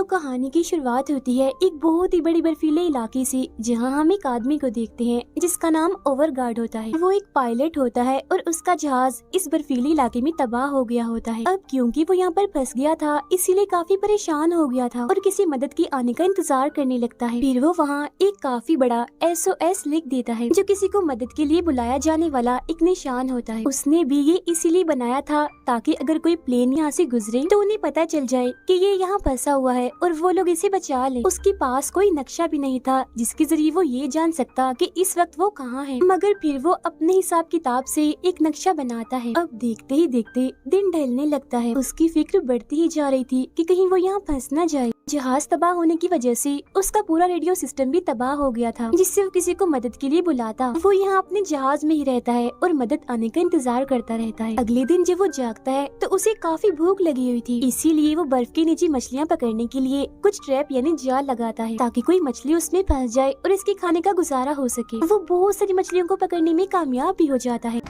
तो कहानी की शुरुआत होती है एक बहुत ही बड़ी बर्फीले इलाके से, जहां हम एक आदमी को देखते हैं जिसका नाम ओवरगार्ड होता है। वो एक पायलट होता है और उसका जहाज इस बर्फीले इलाके में तबाह हो गया होता है। अब क्योंकि वो यहाँ पर फंस गया था, इसीलिए काफी परेशान हो गया था और किसी मदद की आने का इंतजार करने लगता है। फिर वो वहाँ एक काफी बड़ा SOS लिख देता है, जो किसी को मदद के लिए बुलाया जाने वाला एक निशान होता है। उसने भी ये इसीलिए बनाया था ताकि अगर कोई प्लेन यहाँ से गुजरे तो उन्हें पता चल जाए कि ये यहाँ फंसा हुआ है और वो लोग इसे बचा ले। उसके पास कोई नक्शा भी नहीं था जिसके जरिए वो ये जान सकता कि इस वक्त वो कहाँ है, मगर फिर वो अपने हिसाब किताब से एक नक्शा बनाता है। अब देखते ही देखते दिन ढलने लगता है। उसकी फिक्र बढ़ती ही जा रही थी कि कहीं वो यहाँ फंस न जाए। जहाज तबाह होने की वजह से उसका पूरा रेडियो सिस्टम भी तबाह हो गया था, जिससे वो किसी को मदद के लिए बुलाता। वो यहाँ अपने जहाज में ही रहता है और मदद आने का इंतजार करता रहता है। अगले दिन जब वो जागता है तो उसे काफी भूख लगी हुई थी, इसीलिए वो बर्फ के नीचे मछलियाँ पकड़ने के लिए कुछ ट्रैप यानी जाल लगाता है ताकि कोई मछली उसमें फंस जाए और इसके खाने का गुजारा हो सके। वो बहुत सारी मछलियों को पकड़ने में कामयाब भी हो जाता है।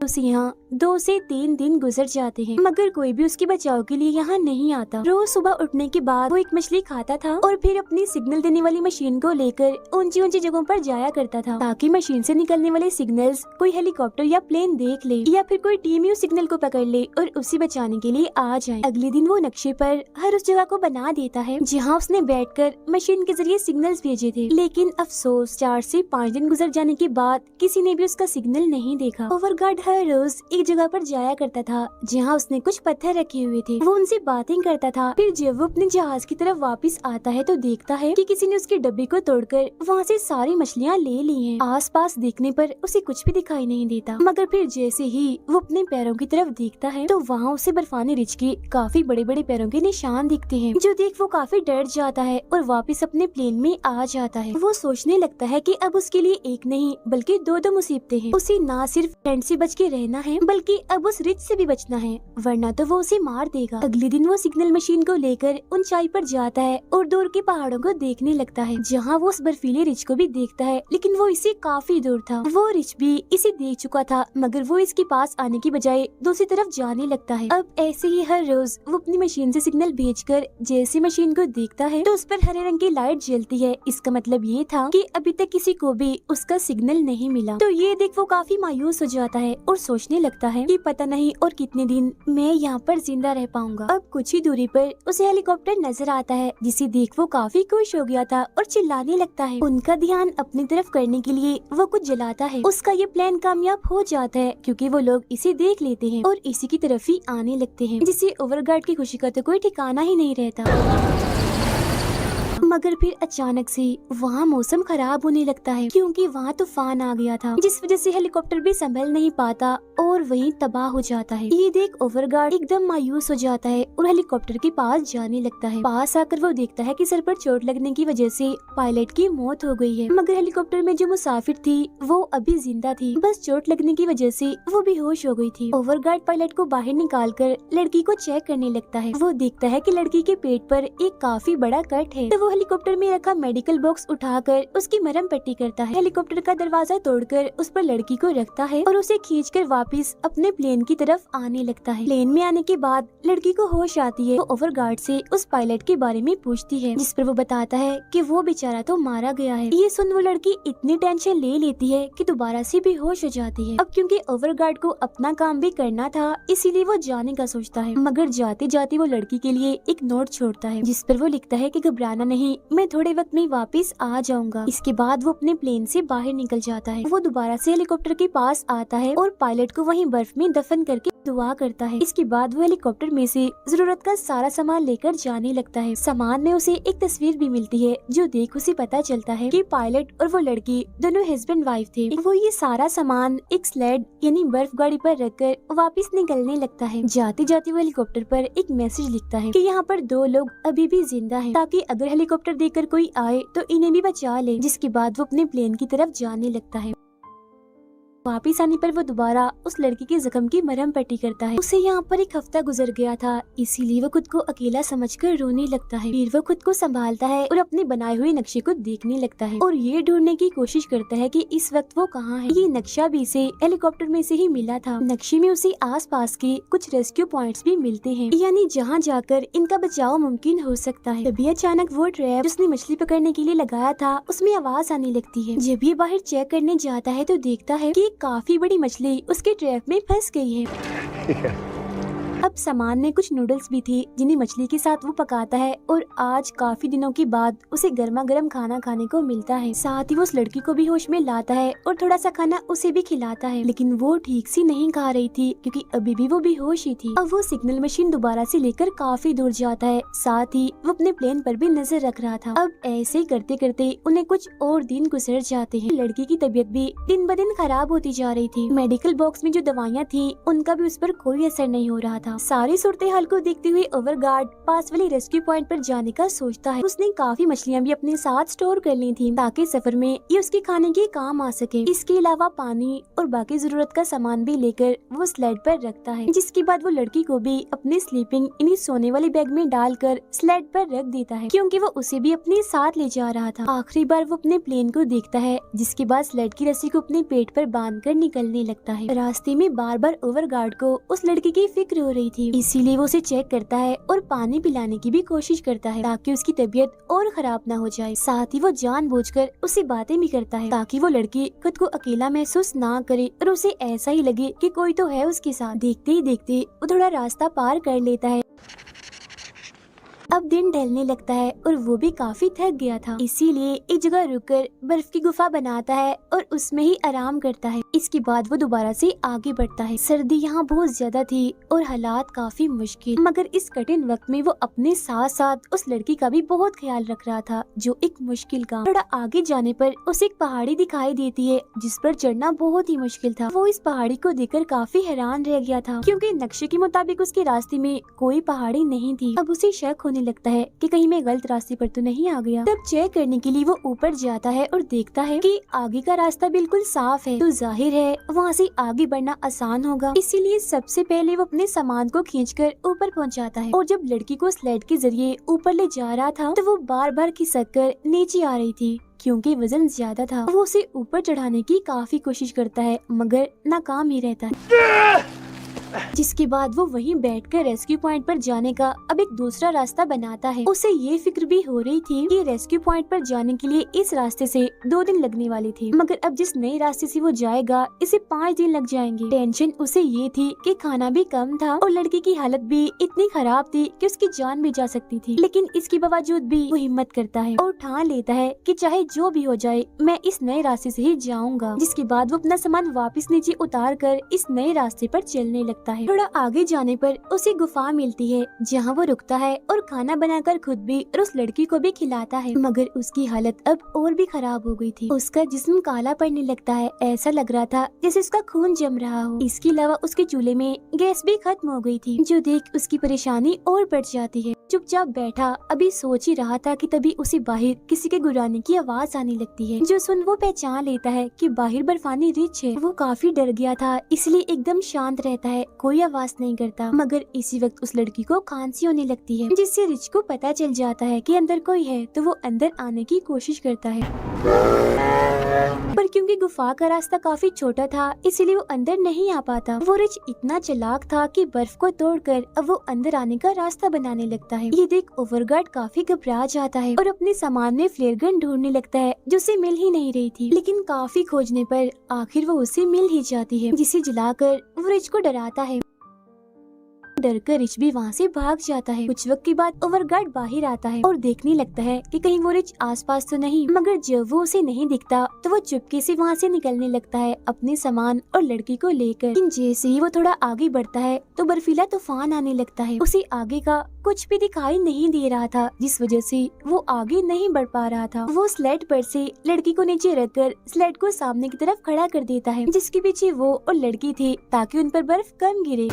उसे यहाँ 2 से 3 दिन गुजर जाते हैं, मगर कोई भी उसके बचाव के लिए यहाँ नहीं आता। रोज सुबह उठने के बाद वो एक मछली खाता था और फिर अपनी सिग्नल देने वाली मशीन को लेकर ऊंची ऊंची जगहों पर जाया करता था ताकि मशीन से निकलने वाले सिग्नल्स कोई हेलीकॉप्टर या प्लेन देख ले या फिर कोई टीम उस सिग्नल को पकड़ ले और उसे बचाने के लिए आ जाए। अगले दिन वो नक्शे पर हर उस जगह को बना देता है जहाँ उसने बैठकर मशीन के जरिए सिग्नल्स भेजे थे, लेकिन अफसोस 4 से 5 दिन गुजर जाने के बाद किसी ने भी उसका सिग्नल नहीं देखा। ओवरगार्ड हर रोज एक जगह पर जाया करता था जहाँ उसने कुछ पत्थर रखे हुए थे। वो उनसे बातें करता था। फिर जब वो अपने जहाज की तरफ वापस आता है तो देखता है कि किसी ने उसके डब्बे को तोड़कर वहाँ से सारी मछलियाँ ले ली हैं। आसपास देखने पर उसे कुछ भी दिखाई नहीं देता, मगर फिर जैसे ही वो अपने पैरों की तरफ देखता है तो वहाँ उसे बर्फानी रिछ के काफी बड़े बड़े पैरों के निशान दिखते हैं, जो देख वो काफी डर जाता है और वापस अपने प्लेन में आ जाता है। वो सोचने लगता है कि अब उसके लिए एक नहीं बल्कि 2 मुसीबतें हैं। उसे ना सिर्फ ठंड से बच के रहना है बल्कि अब उस रिछ से भी बचना है, वरना तो वो उसे मार देगा। अगले दिन वो सिग्नल मशीन को लेकर ऊंचाई पर जाता है और दूर के पहाड़ों को देखने लगता है, जहाँ वो उस बर्फीले रिछ को भी देखता है, लेकिन वो इससे काफी दूर था। वो रिछ भी इसे देख चुका था, मगर वो इसके पास आने की बजाय दूसरी तरफ जाने लगता है। अब ऐसे ही हर रोज वो अपनी मशीन से सिग्नल भेजकर जैसे मशीन को देखता है तो उस पर हरे रंग की लाइट जलती है। इसका मतलब ये था कि अभी तक किसी को भी उसका सिग्नल नहीं मिला। तो ये देख वो काफी मायूस हो जाता है और सोचने लगता है कि पता नहीं और कितने दिन मैं यहाँ पर जिंदा रह पाऊंगा। अब कुछ ही दूरी पर उसे हेलीकॉप्टर नजर आता है, जिसे देख वो काफी खुश हो गया था और चिल्लाने लगता है। उनका ध्यान अपनी तरफ करने के लिए वो कुछ जलाता है। उसका ये प्लान कामयाब हो जाता है क्योंकि वो लोग इसे देख लेते हैं और इसी की तरफ ही आने लगते हैं, जिससे ओवरगार्ड की खुशी का तो कोई ठिकाना ही नहीं रहता। मगर फिर अचानक से वहाँ मौसम खराब होने लगता है क्योंकि वहाँ तूफान आ गया था, जिस वजह से हेलीकॉप्टर भी संभल नहीं पाता और वहीं तबाह हो जाता है। ये देख ओवरगार्ड एकदम मायूस हो जाता है और हेलीकॉप्टर के पास जाने लगता है। पास आकर वो देखता है कि सर पर चोट लगने की वजह से पायलट की मौत हो गई है, मगर हेलीकॉप्टर में जो मुसाफिर थी वो अभी जिंदा थी, बस चोट लगने की वजह से वो बेहोश हो गई थी। ओवरगार्ड पायलट को बाहर निकाल कर लड़की को चेक करने लगता है। वो देखता है कि लड़की के पेट पर एक काफी बड़ा कट है, तो वो हेलीकॉप्टर में रखा मेडिकल बॉक्स उठाकर उसकी मरहम पट्टी करता है। हेलीकॉप्टर का दरवाजा तोड़कर उस पर लड़की को रखता है और उसे खींचकर वापस अपने प्लेन की तरफ आने लगता है। प्लेन में आने के बाद लड़की को होश आती है। वो ओवरगार्ड से उस पायलट के बारे में पूछती है, जिस पर वो बताता है कि वो बेचारा तो मारा गया है। ये सुन वो लड़की इतनी टेंशन ले लेती है कि दोबारा से बेहोश हो जाती है। अब क्योंकि ओवरगार्ड को अपना काम भी करना था, इसीलिए वो जाने का सोचता है, मगर जाते जाते वो लड़की के लिए एक नोट छोड़ता है, जिस पर वो लिखता है कि घबराना नहीं, मैं थोड़े वक्त में वापस आ जाऊंगा। इसके बाद वो अपने प्लेन से बाहर निकल जाता है। वो दोबारा से हेलीकॉप्टर के पास आता है और पायलट को वहीं बर्फ में दफन करके दुआ करता है। इसके बाद वो हेलीकॉप्टर में से जरूरत का सारा सामान लेकर जाने लगता है। सामान में उसे एक तस्वीर भी मिलती है, जो देख उसे पता चलता है कि पायलट और वो लड़की दोनों हस्बैंड वाइफ थे। वो ये सारा सामान एक स्लेड यानी बर्फ गाड़ी पर रखकर वापस निकलने लगता है। जाते जाते वो हेलीकॉप्टर पर एक मैसेज लिखता है कि यहाँ पर 2 लोग अभी भी जिंदा हैं, ताकि अगर हेलीकॉप्टर देखकर कोई आए तो इन्हें भी बचा ले। जिसके बाद वो अपने प्लेन की तरफ जाने लगता है। वापिस आने पर वो दोबारा उस लड़की के जख्म की मरहम पट्टी करता है। उसे यहाँ पर एक हफ्ता गुजर गया था, इसीलिए वो खुद को अकेला समझकर रोने लगता है। फिर वो खुद को संभालता है और अपने बनाए हुए नक्शे को देखने लगता है और ये ढूंढने की कोशिश करता है कि इस वक्त वो कहाँ है। ये नक्शा भी इसे हेलीकॉप्टर में से ही मिला था। नक्शे में उसे आसपास के कुछ रेस्क्यू पॉइंट्स भी मिलते हैं, यानी जहाँ जाकर इनका बचाव मुमकिन हो सकता है। तभी अचानक वो ट्रैप जिसने मछली पकड़ने के लिए लगाया था उसमें आवाज आने लगती है। जब ये बाहर चेक करने जाता है तो देखता है कि काफी बड़ी मछली उसके ट्रैप में फंस गई है। अब सामान में कुछ नूडल्स भी थे जिन्हें मछली के साथ वो पकाता है और आज काफी दिनों के बाद उसे गर्मा गर्म खाना खाने को मिलता है। साथ ही वो उस लड़की को भी होश में लाता है और थोड़ा सा खाना उसे भी खिलाता है, लेकिन वो ठीक से नहीं खा रही थी क्योंकि अभी भी वो बेहोश ही थी। अब वो सिग्नल मशीन दोबारा से लेकर काफी दूर जाता है, साथ ही वो अपने प्लेन पर भी नजर रख रहा था। अब ऐसे ही करते करते उन्हें कुछ और दिन गुजर जाते हैं। लड़की की तबीयत भी दिन ब दिन खराब होती जा रही थी। मेडिकल बॉक्स में जो दवाइयाँ थी उनका भी उस पर कोई असर नहीं हो रहा था। सारी सूरत हाल को देखते हुए ओवरगार्ड पास वाले रेस्क्यू पॉइंट पर जाने का सोचता है। उसने काफी मछलियाँ भी अपने साथ स्टोर कर ली थी ताकि सफर में ये उसके खाने के काम आ सके। इसके अलावा पानी और बाकी जरूरत का सामान भी लेकर वो स्लेड पर रखता है, जिसके बाद वो लड़की को भी अपने स्लीपिंग यानी सोने वाले बैग में डालकर स्लेड पर रख देता है क्योंकि वो उसे भी अपने साथ ले जा रहा था। आखिरी बार वो अपने प्लेन को देखता है, जिसके बाद स्लेड की रस्सी को अपने पेट पर बांधकर निकलने लगता है। रास्ते में बार बार ओवरगार्ड को उस लड़की की फिक्र हो रही थी, इसीलिए वो उसे चेक करता है और पानी पिलाने की भी कोशिश करता है ताकि उसकी तबीयत और खराब ना हो जाए। साथ ही वो जानबूझकर उससे बातें भी करता है ताकि वो लड़की खुद को अकेला महसूस ना करे और उसे ऐसा ही लगे कि कोई तो है उसके साथ। देखते ही देखते वो थोड़ा रास्ता पार कर लेता है। अब दिन ढलने लगता है और वो भी काफी थक गया था, इसीलिए एक जगह रुककर बर्फ की गुफा बनाता है और उसमें ही आराम करता है। इसके बाद वो दोबारा से आगे बढ़ता है। सर्दी यहाँ बहुत ज्यादा थी और हालात काफी मुश्किल, मगर इस कठिन वक्त में वो अपने साथ साथ उस लड़की का भी बहुत ख्याल रख रहा था, जो एक मुश्किल काम। थोड़ा आगे जाने पर उसे एक पहाड़ी दिखाई देती है जिस पर चढ़ना बहुत ही मुश्किल था। वो इस पहाड़ी को देखकर काफी हैरान रह गया था क्योंकि नक्शे के मुताबिक उसके रास्ते में कोई पहाड़ी नहीं थी। अब उसे शक होने लगता है कि कहीं मैं गलत रास्ते पर तो नहीं आ गया। तब चेक करने के लिए वो ऊपर जाता है और देखता है कि आगे का रास्ता बिल्कुल साफ है, तो जाहिर है वहाँ से आगे बढ़ना आसान होगा। इसीलिए सबसे पहले वो अपने सामान को खींचकर ऊपर पहुँचाता है और जब लड़की को स्लेड के जरिए ऊपर ले जा रहा था तो वो बार बार खिसक कर नीचे आ रही थी क्योंकि वजन ज्यादा था। वो उसे ऊपर चढ़ाने की काफी कोशिश करता है मगर नाकाम ही रहता है, जिसके बाद वो वहीं बैठकर रेस्क्यू पॉइंट पर जाने का अब एक दूसरा रास्ता बनाता है। उसे ये फिक्र भी हो रही थी कि रेस्क्यू पॉइंट पर जाने के लिए इस रास्ते से 2 दिन लगने वाले थे, मगर अब जिस नए रास्ते से वो जाएगा इसे 5 दिन लग जाएंगे। टेंशन उसे ये थी कि खाना भी कम था और लड़की की हालत भी इतनी खराब थी कि उसकी जान भी जा सकती थी, लेकिन इसके बावजूद भी वो हिम्मत करता है और ठान लेता है कि चाहे जो भी हो जाए मैं इस नए रास्ते से ही जाऊंगा। जिसके बाद वो अपना सामान वापस नीचे उतार कर इस नए रास्ते पर चलने लगता है। थोड़ा आगे जाने पर उसे गुफा मिलती है जहाँ वो रुकता है और खाना बनाकर खुद भी और उस लड़की को भी खिलाता है, मगर उसकी हालत अब और भी खराब हो गई थी। उसका जिस्म काला पड़ने लगता है, ऐसा लग रहा था जैसे उसका खून जम रहा हो। इसके अलावा उसके चूल्हे में गैस भी खत्म हो गई थी, जो देख उसकी परेशानी और बढ़ जाती है। चुपचाप बैठा अभी सोच ही रहा था कि तभी उसे बाहर किसी के गुर्राने की आवाज आने लगती है, जो सुन वो पहचान लेता है कि बाहर बर्फानी रिच है। वो काफी डर गया था, इसलिए एकदम शांत रहता है, कोई आवाज नहीं करता। मगर इसी वक्त उस लड़की को खांसी होने लगती है, जिससे रिच को पता चल जाता है कि अंदर कोई है, तो वो अंदर आने की कोशिश करता है, पर क्योंकि गुफा का रास्ता काफी छोटा था इसीलिए वो अंदर नहीं आ पाता। वो रिच इतना चालाक था कि बर्फ को तोड़कर अब वो अंदर आने का रास्ता बनाने लगता है। ये देख ओवरगार्ड काफी घबरा जाता है और अपने सामान में फ्लेयर गन ढूंढने लगता है, जो उसे मिल ही नहीं रही थी, लेकिन काफी खोजने पर आखिर वो उसे मिल ही जाती है, जिसे जलाकर वो रिच को डराता है। डरकर रिच भी वहाँ से भाग जाता है। कुछ वक्त के बाद ओवरगार्ड बाहर आता है और देखने लगता है कि कहीं वो रिच आसपास तो नहीं, मगर जब वो उसे नहीं दिखता तो वो चुपके से वहाँ से निकलने लगता है अपने सामान और लड़की को लेकर। लेकिन जैसे ही वो थोड़ा आगे बढ़ता है तो बर्फीला तूफान आने लगता है। उसे आगे का कुछ भी दिखाई नहीं दे रहा था, जिस वजह से वो आगे नहीं बढ़ पा रहा था। वो स्लेड पर से लड़की को नीचे रखकर स्लेड को सामने की तरफ खड़ा कर देता है, जिसके पीछे वो और लड़की थे, ताकि उन पर बर्फ कम गिरे।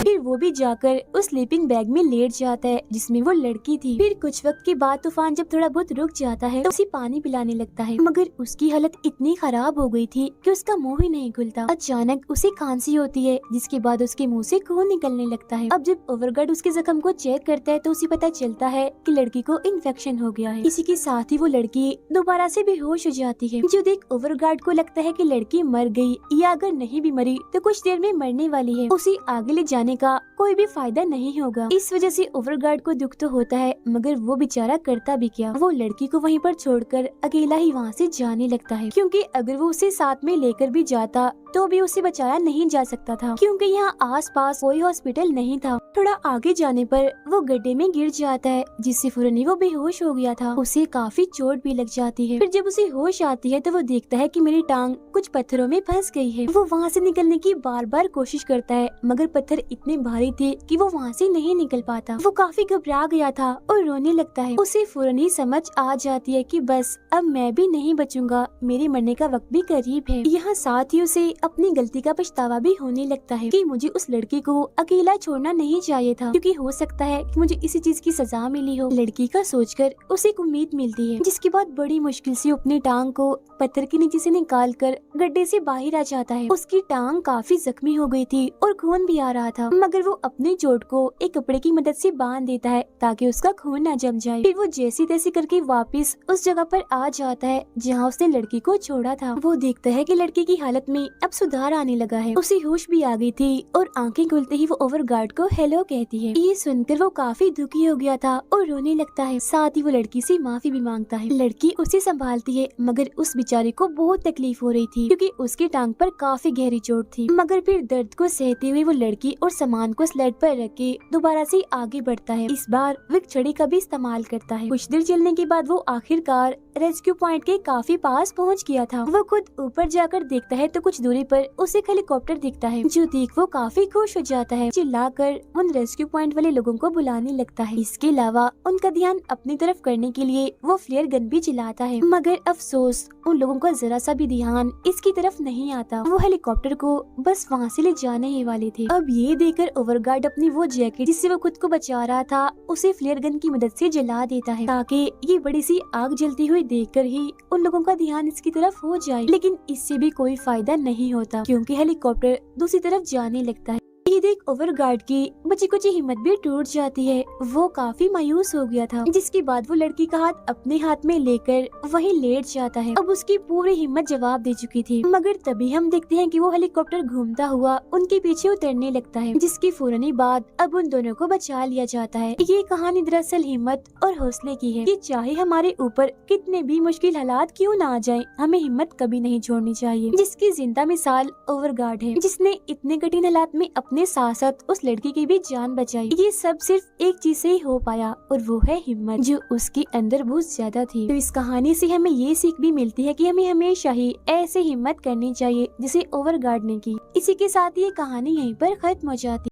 फिर वो भी जाकर उस स्लीपिंग बैग में लेट जाता है जिसमें वो लड़की थी। फिर कुछ वक्त के बाद तूफान जब थोड़ा बहुत रुक जाता है तो उसे पानी पिलाने लगता है, मगर उसकी हालत इतनी खराब हो गई थी कि उसका मुंह ही नहीं खुलता। अचानक उसे खांसी होती है जिसके बाद उसके मुंह से खून निकलने लगता है। अब जब ओवरगार्ड उसके जख्म को चेक करता है तो उसे पता चलता है कि लड़की को इन्फेक्शन हो गया है। इसी के साथ ही वो लड़की दोबारा से बेहोश हो जाती है। जो देख ओवरगार्ड को लगता है कि लड़की मर गई या अगर नहीं भी मरी तो कुछ देर में मरने वाली है, उसे आगे ले जाने का कोई भी फायदा नहीं होगा। इस वजह से ओवरगार्ड को दुख तो होता है, मगर वो बेचारा करता भी क्या, वो लड़की को वहीं पर छोड़कर अकेला ही वहाँ से जाने लगता है, क्योंकि अगर वो उसे साथ में लेकर भी जाता तो भी उसे बचाया नहीं जा सकता था, क्योंकि यहाँ आसपास कोई हॉस्पिटल नहीं था। थोड़ा आगे जाने पर वो गड्ढे में गिर जाता है जिससे फौरन ही वो बेहोश हो गया था। उसे काफी चोट भी लग जाती है। फिर जब उसे होश आती है तो वो देखता है कि मेरी टांग कुछ पत्थरों में फंस गई है। वो वहाँ से निकलने की बार बार कोशिश करता है, मगर पत्थर इतने भारी थे कि वो वहाँ से नहीं निकल पाता। वो काफी घबरा गया था और रोने लगता है। उसे फौरन ही समझ आ जाती है कि बस अब मैं भी नहीं बचूंगा, मेरे मरने का वक्त भी करीब है। यहाँ साथ ही उसे अपनी गलती का पछतावा भी होने लगता है कि मुझे उस लड़की को अकेला छोड़ना नहीं चाहिए था, क्योंकि हो सकता है कि मुझे इसी चीज की सजा मिली हो। लड़की का सोचकर उसे एक उम्मीद मिलती है, जिसके बाद बड़ी मुश्किल से अपनी टांग को पत्थर के नीचे से निकालकर गड्ढे से बाहर आ जाता है। उसकी टांग काफी जख्मी हो गई थी और खून भी आ रहा था, मगर वो अपनी चोट को एक कपड़े की मदद से बांध देता है ताकि उसका खून न जम जाए। फिर वो जैसी तैसी करके वापस उस जगह पर आ जाता है जहाँ उसने लड़की को छोड़ा था। वो देखता है कि लड़की की हालत में अब सुधार आने लगा है, उसे होश भी आ गई थी और आंखें खुलते ही वो ओवरगार्ड को हेलो कहती है। ये सुनकर वो काफी दुखी हो गया था और रोने लगता है। साथ ही वो लड़की से माफी भी मांगता है। लड़की उसे संभालती है, मगर उस बेचारे को बहुत तकलीफ हो रही थी क्योंकि उसकी टांग पर काफी गहरी चोट थी। मगर फिर दर्द को सहते हुए वो लड़की और सामान को स्लेड पर रख के दोबारा से आगे बढ़ता है। इस बार वो एक छड़ी का भी इस्तेमाल करता है। कुछ देर चलने के बाद वो आखिरकार रेस्क्यू पॉइंट के काफी पास पहुंच गया था। वो खुद ऊपर जाकर देखता है तो कुछ दूरी पर उसे एक हेलीकॉप्टर दिखता है, जो देख वो काफी खुश हो जाता है। चिल्लाकर उन रेस्क्यू पॉइंट वाले लोगों को बुलाने लगता है। इसके अलावा उनका ध्यान अपनी तरफ करने के लिए वो फ्लेयर गन भी चलाता है, मगर अफसोस उन लोगों का जरा सा भी ध्यान इसकी तरफ नहीं आता। वो हेलीकॉप्टर को बस वहाँ से ले जाने ही वाले थे। अब ये देखकर ओवरगार्ड अपनी वो जैकेट जिससे वो खुद को बचा रहा था उसे फ्लेयर गन की मदद से जला देता है, ताकि ये बड़ी सी आग जलती हुई देखकर ही उन लोगों का ध्यान इसकी तरफ हो जाए। लेकिन इससे भी कोई फायदा नहीं होता, क्योंकि हेलीकॉप्टर दूसरी तरफ जाने लगता है। ये देख ओवरगार्ड की बची कुछ हिम्मत भी टूट जाती है। वो काफी मायूस हो गया था, जिसके बाद वो लड़की का हाथ अपने हाथ में लेकर वहीं लेट जाता है। अब उसकी पूरी हिम्मत जवाब दे चुकी थी, मगर तभी हम देखते हैं कि वो हेलीकॉप्टर घूमता हुआ उनके पीछे उतरने लगता है, जिसकी फौरन ही बाद अब उन दोनों को बचा लिया जाता है। ये कहानी दरअसल हिम्मत और हौसले की है कि चाहे हमारे ऊपर कितने भी मुश्किल हालात क्यों ना आ जाए, हमें हिम्मत कभी नहीं छोड़नी चाहिए। जिसकी जिंदा मिसाल ओवरगार्ड है, जिसने इतने कठिन हालात में अपने साथ साथ उस लड़की की भी जान बचाई। ये सब सिर्फ एक चीज से ही हो पाया, और वो है हिम्मत, जो उसके अंदर बहुत ज्यादा थी। तो इस कहानी से हमें ये सीख भी मिलती है कि हमें हमेशा ही ऐसे हिम्मत करनी चाहिए जिसे ओवरगार्ड ने की। इसी के साथ ये कहानी यहीं पर खत्म हो जाती है।